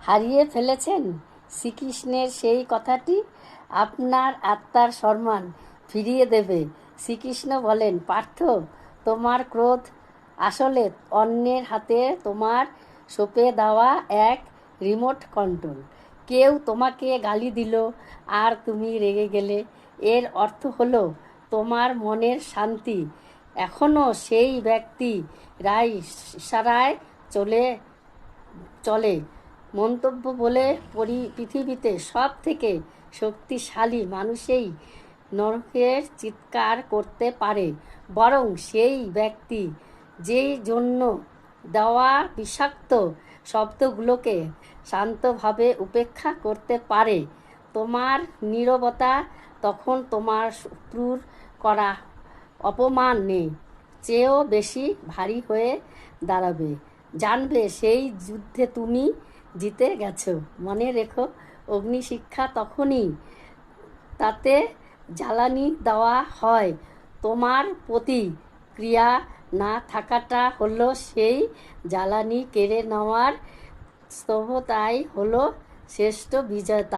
হারিয়ে ফেলেছেন শ্রীকৃষ্ণের সেই কথাটি আপনার আত্মার সম্মান ফিরিয়ে দেবে। শ্রীকৃষ্ণ বলেন, পার্থ, তোমার ক্রোধ আসলে অন্যের হাতে তোমার সঁপে দেওয়া এক রিমোট কন্ট্রোল। কেউ তোমাকে গালি দিল আর তুমি রেগে গেলে, এর অর্থ হলো তোমার মনের শান্তি এখনও সেই ব্যক্তি রাই ইশারায় চলে। মন্তব্য বলে পৃথিবীতে সব থেকে শক্তিশালী মানুষই নরকের চিৎকার করতে পারে, বরং সেই ব্যক্তি যেই জন্য দেওয়া বিষাক্ত শব্দগুলোকে শান্তভাবে উপেক্ষা করতে পারে। তোমার নীরবতা তখন তোমার শত্রুর করা অপমানের চেয়েও বেশি ভারী হয়ে দাঁড়াবে। জানবে সেই যুদ্ধে তুমি জিতে গেছো। মনে রেখো, অগ্নিশিক্ষা তখনই তাতে জ্বালানি দেওয়া হয়, তোমার প্রতিক্রিয়া না থাকাটা হলো সেই জ্বালানি কেড়ে নেওয়ার স্তব্ধতাই হলো শ্রেষ্ঠ বিজয়তা।